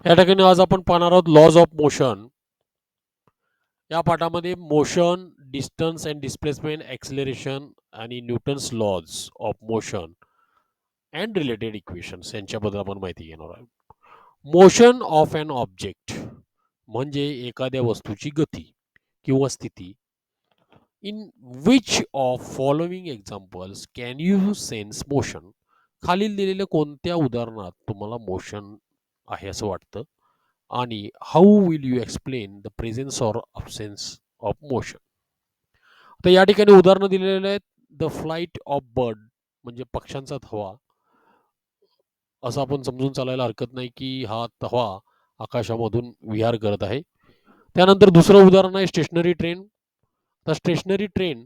या ठिकाणी आज आपण पाहणार आहोत लॉज ऑफ मोशन. या पाठामध्ये motion, distance and displacement, acceleration आणि Newton's laws of motion and related equations यांच्याबद्दल आपण माहिती घेणार आहोत. मोशन ऑफ अन ऑब्जेक्ट म्हणजे एखाद्या वस्तूची गती किंवा स्थिती. In which of following examples can you sense motion? खालील दिलेल्या कोणत्या उदाहरणात तुम्हाला मोशन आहे असं वाटतं? आणि how will you explain the presence or absence of motion? तर या ठिकाणी उदाहरणं दिलेले आहेत. द फ्लाइट ऑफ बर्ड म्हणजे पक्ष्यांचा थवा. असं आपण समजून चालायला हरकत नाही की हा थवा आकाशामधून विहार करत आहे. त्यानंतर दुसरं उदाहरण आहे स्टेशनरी ट्रेन. तर स्टेशनरी ट्रेन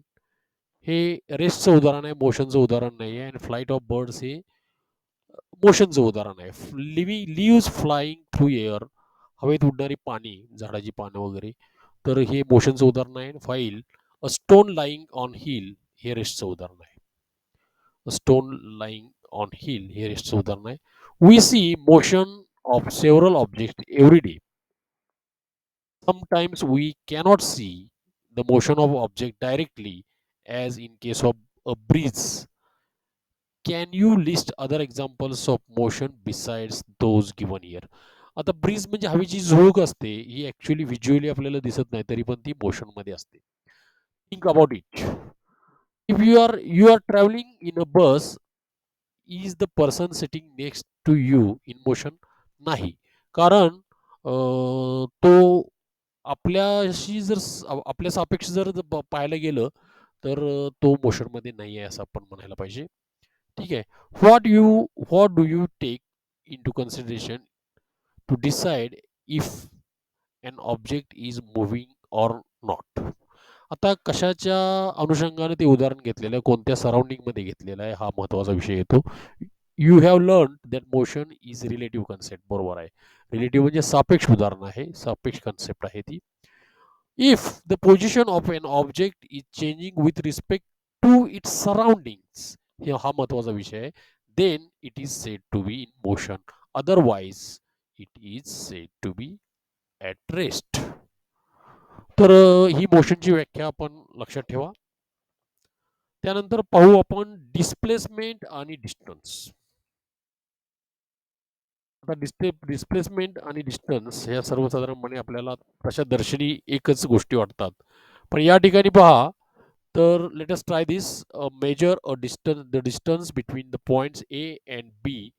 हे रेस्टचं उदाहरण आहे, मोशनचं उदाहरण नाही आहे. आणि फ्लाइट ऑफ बर्ड्स हे मोशनचं उदाहरण आहे. लिव्स फ्लाइंग थ्रू एअर, हवेत उडणारी पाणी, झाडाची पानं वगैरे, तर हे मोशनचं उदाहरण आहे. File a stone lying on hill हे रेस्टचं उदाहरण आहे. स्टोन लाईंग ऑन हिल हे रेस्टचं उदाहरण आहे. We see motion of several object every day. Sometimes we cannot see the motion of object directly, as in case of a breeze. Can you list other examples of motion besides those given here? आता bridge म्हणजे हवेची झुळूक असते, ही actually visually आपल्याला दिसत नाही, तरी पण ती मोशन मध्ये असते. Think about it. If you are travelling in a bus, is the person sitting next to you in motion? नाही, कारण तो आपल्याशी जर आपल्या सापेक्ष जर पाहायला गेलं तर तो मोशनमध्ये नाही आहे असं आपण म्हणायला पाहिजे. ठीक आहे. What do you take into consideration to decide if an object is moving or not? आता कशाच्या अनुषंगाने ते उदाहरण घेतलेलं आहे, कोणत्या सराउंडिंगमध्ये घेतलेलं आहे, हा महत्त्वाचा विषय येतो. You have learn that motion is relative concept. बरोबर आहे. रिलेटिव्ह म्हणजे सापेक्ष उदाहरण आहे, सापेक्ष कन्सेप्ट आहे ती. If the position of an object is changing with respect to its surroundings, हे हा महत्वाचा विषय आहे, then it is said to be in motion. Otherwise it is said to be at rest. तर ही मोशनची व्याख्या आपण लक्षात ठेवा. त्यानंतर पाहू आपण डिस्प्लेसमेंट आणि डिस्टन्स. आता डिस्प्लेसमेंट आणि डिस्टन्स ह्या सर्वसाधारणपणे आपल्याला तशा दर्शनी एकच गोष्टी वाटतात. पण या ठिकाणी पहा, तर let us try this. Measure a distance the distance between the points A and B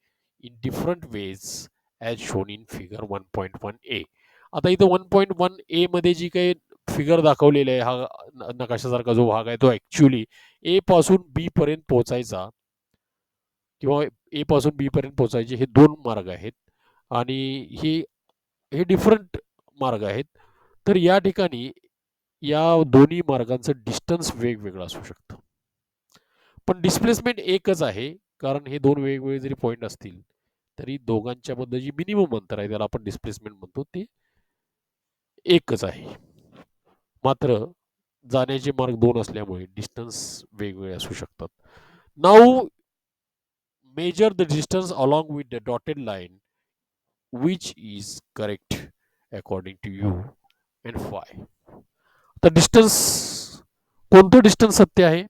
in different ways as shown in figure 1.1 A. आता इथं 1.1 ए मध्ये जी काही फिगर दाखवलेली आहे, हा नकाशासारखा जो भाग आहे, तो ॲक्च्युअली ए पासून बी पर्यंत पोहोचायचा किंवा ए पासून बी पर्यंत पोहोचायचे हे दोन मार्ग आहेत. आणि हे हे डिफरंट मार्ग आहेत. तर या ठिकाणी या दोन्ही मार्गांचं डिस्टन्स वेगवेगळं असू शकतं. पण डिस्प्लेसमेंट एकच आहे, कारण हे दोन वेगवेगळे जरी पॉईंट असतील तरी दोघांच्या मधलं जी मिनिमम अंतर आहे त्याला आपण डिस्प्लेसमेंट म्हणतो, ते एकच आहे. मात्र जाण्याचे मार्ग दोन असल्यामुळे डिस्टन्स वेगवेगळे असू शकतात. Now measure the distance along with the dotted line which is correct according to you and Y. तर डिस्टन्स, कोणतं डिस्टन्स सत्य आहे?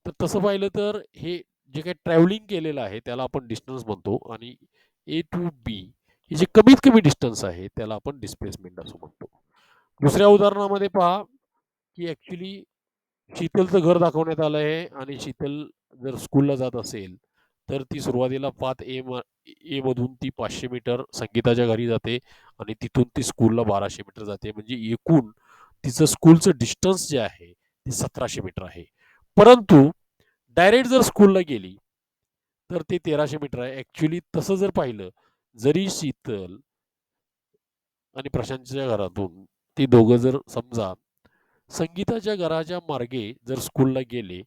तर तसं पाहिलं तर हे जे काही ट्रॅव्हलिंग केलेलं आहे त्याला आपण डिस्टन्स म्हणतो, आणि ए टू बी हे जे कमीत कमी डिस्टन्स आहे त्याला आपण डिस्प्लेसमेंट असं म्हणतो. दुसऱ्या उदाहरणामध्ये पहा की ऍक्च्युली शीतलचं घर दाखवण्यात आलं आहे, आणि शीतल जर स्कूलला जात असेल तर ती सुरुवातीला पाथ ए मधून ती 500 मीटर संगीताच्या घरी जाते, आणि तिथून ती स्कूलला 1200 मीटर जाते. म्हणजे एकूण तिचं स्कूलचं डिस्टन्स जे आहे ते 1700 मीटर आहे. परंतु डायरेक्ट जर स्कूलला गेली तर ते 1300 मीटर आहे. ऍक्च्युली तसं जर पाहिलं, जरी शीतल आणि प्रशांतच्या घरातून ती दोघं जर समजा संगीताच्या घराच्या मार्गे जर स्कूलला गेले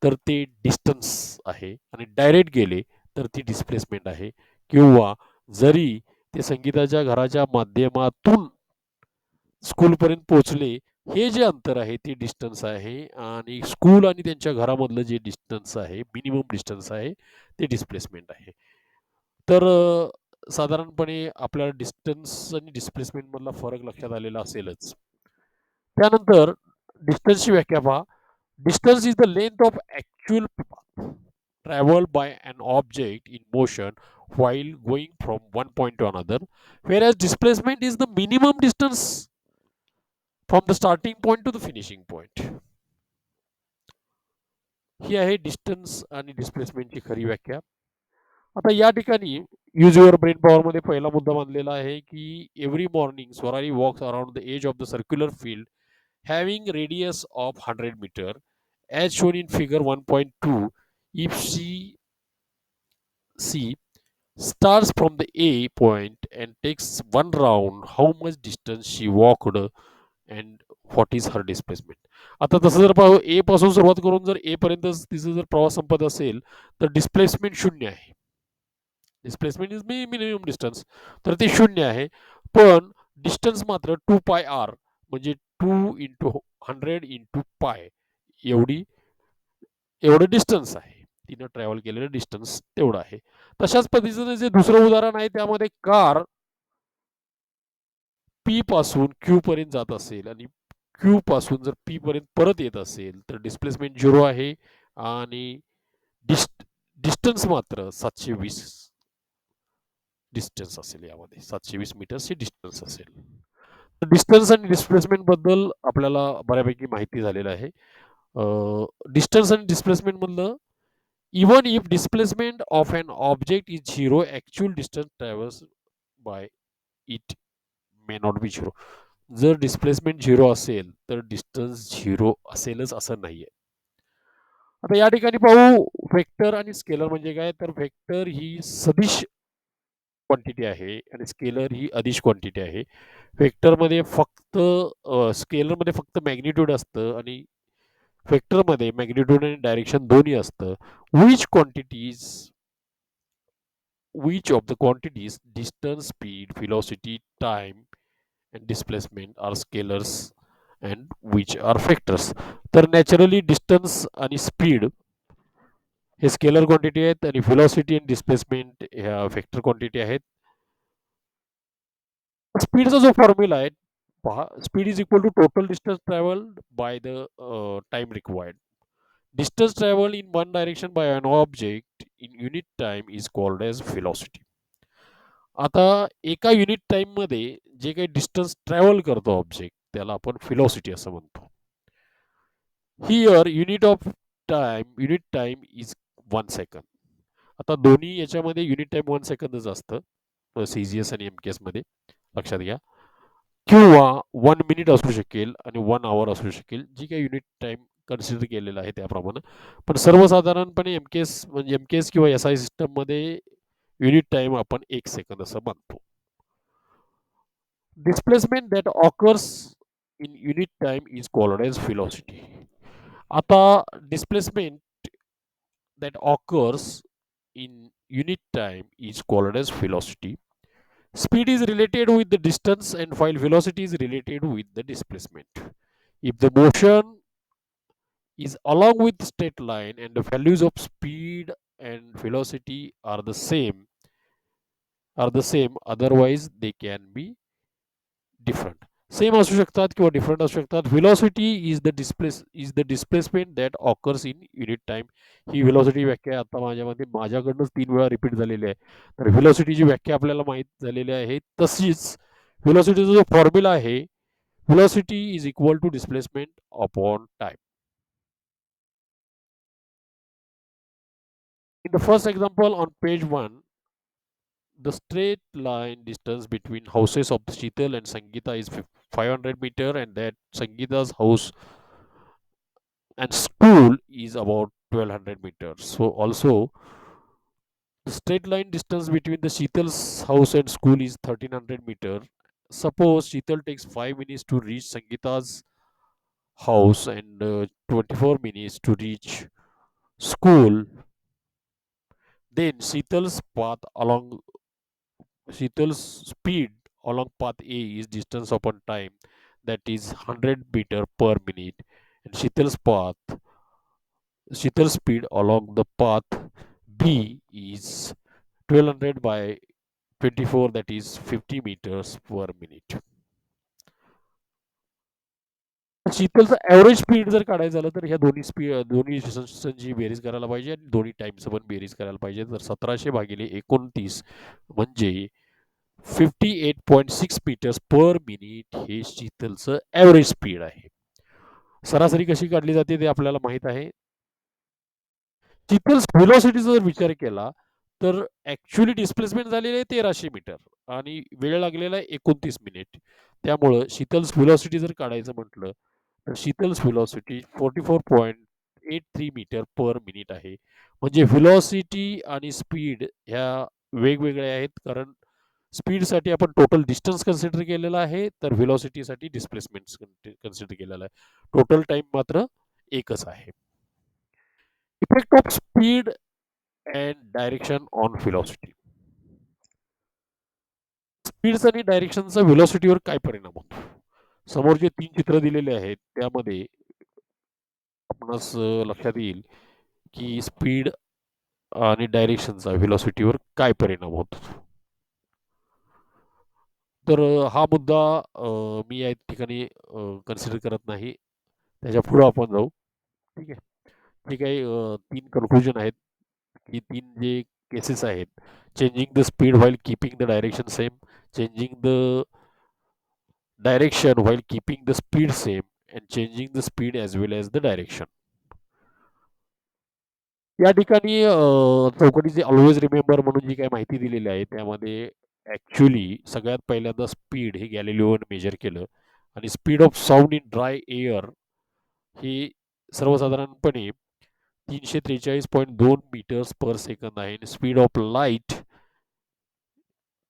तर ते डिस्टन्स आहे, आणि डायरेक्ट गेले तर ती डिस्प्लेसमेंट आहे. किंवा जरी ते संगीताच्या घराच्या माध्यमातून स्कूलपर्यंत पोहोचले, हे जे अंतर आहे ते डिस्टन्स आहे, आणि स्कूल आणि त्यांच्या घरामधलं जे डिस्टन्स आहे, मिनिमम डिस्टन्स आहे, ते डिस्प्लेसमेंट आहे. तर साधारणपणे आपल्याला डिस्टन्स आणि डिस्प्लेसमेंट मधला फरक लक्षात आलेला असेलच. त्यानंतर डिस्टन्सची व्याख्या पहा. Distance is the length of actual path traveled by an object in motion while going from one point to another, whereas displacement is the minimum distance from the starting point to the finishing point. ही आहे distance आणि डिस्प्लेसमेंटची खरी व्याख्या. आता या ठिकाणी use your brain power मध्ये पहिला मुद्दा मानलेला आहे की every morning Swarali walks around the edge of the circular field having radius of 100 meter as shown in figure 1.2. If she starts from the A point and takes one round, how much distance she walked and what is her displacement. आता तसं जर पाहू, ए पासून सुरुवात करून जर ए पर्यंत तिचा जर प्रवास संपत असेल तर डिस्प्लेसमेंट 0 आहे. डिस्प्लेसमेंट इज मिनिमम डिस्टन्स, तर ते 0 आहे. पण डिस्टन्स मात्र 2 पाय आर म्हणजे 2 इंटू 100 इंटू पाय एवढं डिस्टन्स आहे. तिनं ट्रॅव्हल केलेलं डिस्टन्स तेवढं आहे. तशाच पद्धतीचं जे दुसरं उदाहरण आहे त्यामध्ये कार पी पासून क्यू पर्यंत जात असेल आणि क्यू पासून जर पी पर्यंत परत येत असेल तर डिस्प्लेसमेंट 0 आहे आणि डिस्टन्स मात्र 720 डिस्टन्स असेल. यामध्ये 720 मीटर्सची डिस्टन्स असेल. डिस्टन्स आणि डिस्प्लेसमेंट बद्दल आपल्याला बऱ्यापैकी माहिती झालेलं आहे. डिस्टन्स आणि डिस्प्लेसमेंट मधलं even if displacement of an object is zero, actual distance travels by it may not be zero. जर डिस्प्लेसमेंट 0 असेल तर डिस्टन्स 0 असेलच असं नाहीये. आता या ठिकाणी पाहू वेक्टर आणि स्केलर म्हणजे काय. तर वेक्टर ही सदिश क्वांटिटी आहे आणि स्केलर ही अदिश क्वांटिटी आहे. वेक्टरमध्ये फक्त स्केलरमध्ये फक्त मॅग्निट्यूड असतं आणि वेक्टरमध्ये मॅग्निट्यूड आणि डायरेक्शन दोन्ही असतं. Which of the quantities distance, speed, velocity, time and displacement are scalars and which are vectors. तर नॅचरली डिस्टन्स आणि स्पीड हे स्केलर क्वांटिटी आहेत आणि व्हेलॉसिटी आणि डिस्प्लेसमेंट ह्या व्हेक्टर क्वांटिटी आहेत. स्पीडचा जो फॉर्म्युला आहे पहा, speed is equal to total distance travelled by the time required. Distance travel in one direction by an object in unit time is called as velocity. आता एका unit time मध्ये जे काही distance travel करतो object त्याला आपण velocity असं म्हणतो. Here unit time is 1 second. आता दोन्ही याच्यामध्ये युनिट टाइम 1 सेकंदच असतं सीजीएस आणि एमकेएस मध्ये, लक्षात घ्या. किंवा 1 मिनिट असू शकेल आणि 1 आवर असू शकेल, जी काही युनिट टाइम कन्सिडर केलेला आहे त्याप्रमाणे. पण सर्वसाधारणपणे एमकेएस किंवा एसआय सिस्टम मध्ये युनिट टाइम आपण 1 सेकंद असं मानतो. Displacement that occurs in unit time is called as velocity. आता displacement that occurs in unit time is called as velocity. Speed is related with the distance and while velocity is related with the displacement. If the motion is along with the straight line and the values of speed and velocity are the same, otherwise they can be different. Same असू शकतात किंवा different असू शकतात. Velocity is the displacement that occurs in unit time. He velocity व्याख्या आता माझ्याकडनंच 3 वेळा repeat झालेली आहे. तर व्हेलॉसिटीची व्याख्या आपल्याला माहीत झालेली आहे. तशीच व्हेलॉसिटीचा जो फॉर्म्युला आहे, velocity is equal to displacement upon time. In the first example on page 1, the straight line distance between houses of Sheetal and Sangeeta is 500 meter, and that Sangeeta's house and school is about 1200 meters. So also the straight line distance between the Sheetal's house and school is 1300 meter. Suppose Sheetal takes 5 minutes to reach Sangeeta's house and 24 minutes to reach school. Then Sheetal's speed along path A is distance upon time, that is 100 meter per minute, and Sheetal's speed along the path B is 1200 by 24, that is 50 meters per minute. शीतलचं average speed जर काढायचं झालं तर ह्या दोन्ही रेझिस्टन्सची बेरीज करायला पाहिजे आणि दोन्ही टाईमचं पण बेरीज करायला पाहिजे. तर 1700 भागिले 29 म्हणजे 58.6 मीटर्स पर मिनिट हे शीतलचं ॲव्हरेज स्पीड आहे. सरासरी कशी काढली जाते ते आपल्याला माहित आहे. शीतल्स व्हेलॉसिटीचा जर विचार केला तर ॲक्च्युअली डिस्प्लेसमेंट झालेली आहे 1300 मीटर आणि वेळ लागलेला आहे 29 मिनिट. त्यामुळं शीतल्स व्हेलॉसिटी जर काढायचं म्हटलं तर Sheetal's velocity 44.83 metre per minute आहे. म्हणजे व्हेलॉसिटी आणि स्पीड ह्या वेगवेगळ्या आहेत, कारण स्पीडसाठी आपण टोटल डिस्टन्स कन्सिडर केलेला आहे, तर व्हेलॉसिटीसाठी डिस्प्लेसमेंट कन्सिडर केलेला आहे. टोटल टाइम मात्र एकच आहे. Effect of speed and direction on velocity. Speeds आणि डायरेक्शनचा व्हेलॉसिटीवर काय परिणाम होतो? समोर जे 3 चित्र दिलेले आहेत त्यामध्ये आपणास लक्षात येईल की स्पीड आणि डायरेक्शनचा व्हेलॉसिटीवर काय परिणाम होतो. तर हा मुद्दा मी या ठिकाणी कन्सिडर करत नाही. त्याच्या पुढे आपण जाऊ. ठीक आहे. ठीक आहे. 3 कन्क्लुजन आहेत की 3 जे केसेस आहेत. Changing the speed while keeping the direction same, changing the direction while keeping the speed same and changing the speed as well as the direction. या ठिकाणी चौकटीचे ऑलवेज रिमेंबर म्हणून जी काही माहिती दिलेली आहे त्यामध्ये ॲक्च्युअली सगळ्यात पहिल्यांदा स्पीड हे गॅलिलिओने मेजर केलं आणि speed of sound in dry air ही सर्वसाधारणपणे 343.2 मीटर्स पर सेकंद आहे आणि स्पीड ऑफ लाईट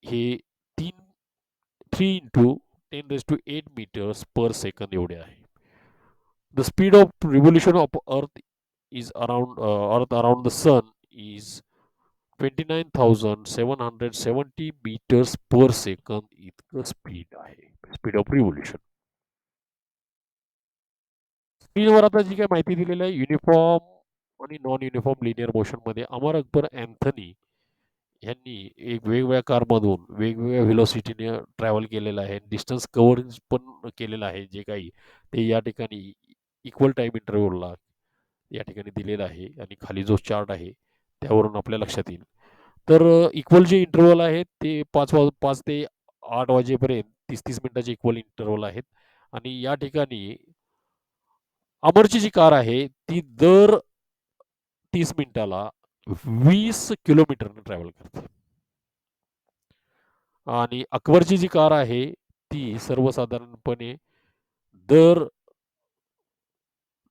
हे 3 इंटू 10⁸ मीटर्स पर सेकंद एवढे आहे. The speed of revolution of earth is around Earth around the Sun is 29,770 meters per second इतकं speed आहे. Speed of revolution. स्क्रीनवर आता जी काही माहिती दिलेली आहे युनिफॉर्म आणि non uniform linear मोशनमध्ये Amar Akbar Anthony यांनी एक वेगवेगळ्या कारमधून वेगवेगळ्या व्हेलॉसिटीने ट्रॅव्हल केलेलं आहे. डिस्टन्स कव्हर पण केलेलं आहे. जे काही ते या ठिकाणी इक्वल टाईम इंटरव्हलला या ठिकाणी दिलेला आहे आणि खाली जो चार्ट आहे त्यावरून आपल्या लक्षात येईल. तर इक्वल जे इंटरव्हल आहेत ते 5 ते 8 वाजेपर्यंत 30-30 मिनिटाचे इक्वल इंटरव्हल आहेत आणि या ठिकाणी अमरची जी कार आहे ती दर 30 मिनिटाला 20 किलोमीटरने ट्रॅव्हल करते आणि अकबरची जी कार आहे ती सर्वसाधारणपणे दर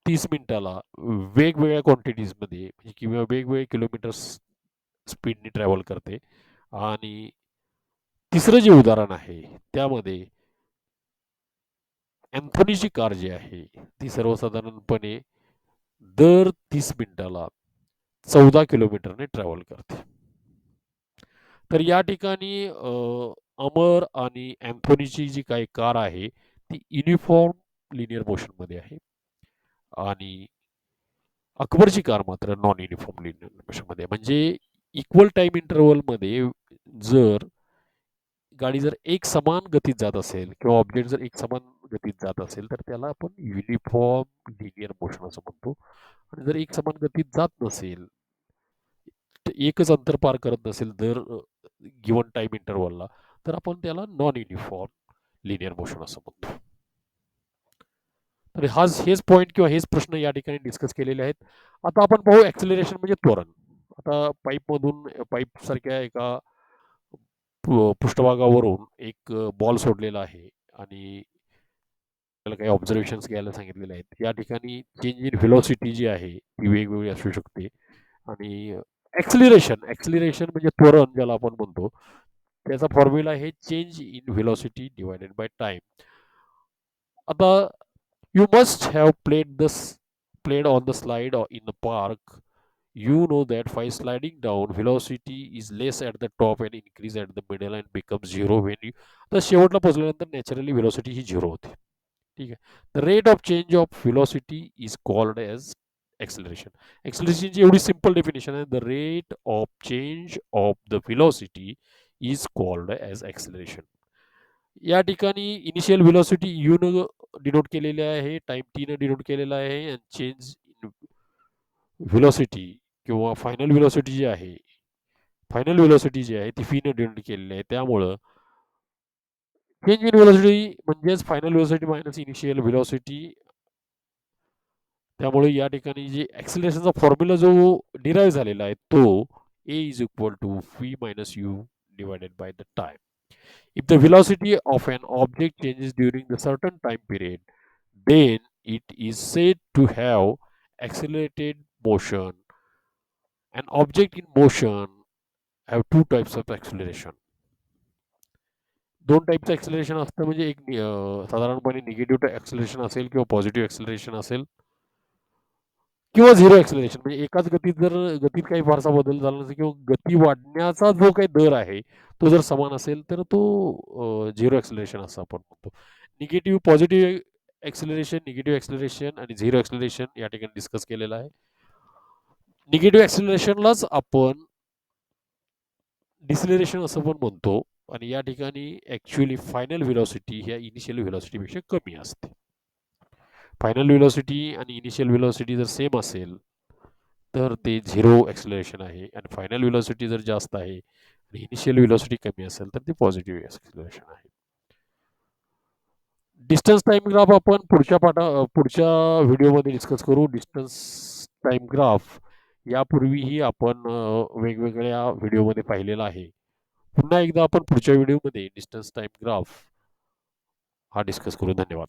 30 मिनिटाला वेगवेगळ्या क्वांटिटीजमध्ये किंवा वेगवेगळे किलोमीटर्स स्पीडने ट्रॅव्हल करते. आणि तिसरं जे उदाहरण आहे त्यामध्ये अँथोनीची कार जी आहे ती सर्वसाधारणपणे दर 30 मिनिटाला 14 किलोमीटरने ट्रॅव्हल करते. तर या ठिकाणी अमर आणि अँथोनीची जी काही कार आहे ती युनिफॉर्म लिनियर मोशनमध्ये आहे आणि अकबरची कार मात्र नॉन युनिफॉर्म लिनियर मोशनमध्ये. म्हणजे इक्वल टाइम इंटरव्हलमध्ये जर गाडी जर एक समान गतीत जात असेल किंवा ऑब्जेक्ट जर एक समान गतीत जात असेल तर त्याला आपण युनिफॉर्म लिनियर मोशन असं म्हणतो. आणि जर एक समान गतीत जात नसेल, एकच अंतर पार करत नसेल दर गिवन टाइम इंटरव्हलला, तर आपण त्याला नॉन युनिफॉर्म लिनियर मोशन असं म्हणतो. तर हेच पॉईंट किंवा हेच प्रश्न या ठिकाणी डिस्कस केलेले आहेत. आता आपण पाहू ॲक्सिलरेशन म्हणजे त्वरण. आता पाईप सारख्या एका पृष्ठभागावरून एक बॉल सोडलेला आहे आणि आपल्याला काही ऑब्झर्वेशन्स घ्यायला सांगितलेले आहेत. या ठिकाणी चेंज इन व्हेलॉसिटी जी आहे ती वेगवेगळी असू शकते आणि ॲक्सिलरेशन म्हणजे त्वरण ज्याला आपण म्हणतो त्याचा फॉर्म्युला आहे change in velocity divided by time. आता you must have played on the slide or in the park. You know that by sliding down velocity is less at the top and increase at the middle and becomes zero when you तर शेवटला पोहोचल्यानंतर naturally velocity ही zero होते. ठीक आहे. The rate of change of velocity is called as acceleration. एक्सेलरेशनची एवढी simple definition आहे. The rate of change of the velocity is called as acceleration. या ठिकाणी इनिशियल व्हेलॉसिटी यूनं डिनोट केलेली आहे, टाईम टीनं डिनोट केलेला आहे आणि चेंज इन व्हेलॉसिटी किंवा फायनल व्हेलॉसिटी जी आहे ती फीनं डिनोट केलेली आहे. त्यामुळं चेंज इन व्हेलॉसिटी म्हणजेच final velocity minus initial velocity. त्यामुळे या ठिकाणी जे ॲक्सेलरेशनचा फॉर्म्युला जो डिराईव्ह झालेला आहे तो A is equal to v minus u divided by the time. If the velocity of an object changes during the certain time period, then it is said to have accelerated motion. An object in motion have two types of acceleration. दोन टाईपचं acceleration असतं, म्हणजे एक साधारणपणे negative acceleration असेल किंवा positive acceleration असेल किंवा झिरो ॲक्सेलरेशन. म्हणजे एकाच गतीत जर गतीत काही फारसा बदल झाला नसेल किंवा गती वाढण्याचा जो काही दर आहे तो जर समान असेल तर तो झिरो ॲक्सेलरेशन असं आपण म्हणतो. पॉझिटिव्ह ॲक्सेलरेशन आणि झिरो ॲक्सेलरेशन या ठिकाणी डिस्कस केलेलं आहे. निगेटिव्ह ॲक्सेलरेशनलाच आपण डिसेलरेशन असं पण म्हणतो आणि या ठिकाणी ॲक्च्युअली फायनल व्हेलॉसिटी ह्या इनिशियल व्हेलॉसिटीपेक्षा कमी असते. फायनल व्हेलॉसिटी आणि इनिशियल व्हेलॉसिटी जर सेम असेल तर ते झिरो ॲक्सेलरेशन आहे आणि फायनल व्हेलॉसिटी जर जास्त आहे आणि इनिशियल व्हेलॉसिटी कमी असेल तर ते पॉझिटिव्ह ॲक्सेलरेशन आहे. डिस्टन्स टाइम ग्राफ आपण पुढच्या व्हिडिओमध्ये डिस्कस करू. डिस्टन्स टाइम ग्राफ यापूर्वीही आपण वेगवेगळ्या व्हिडिओमध्ये पाहिलेला आहे. पुन्हा एकदा आपण पुढच्या व्हिडिओमध्ये डिस्टन्स टाइम ग्राफ हा डिस्कस करू. धन्यवाद.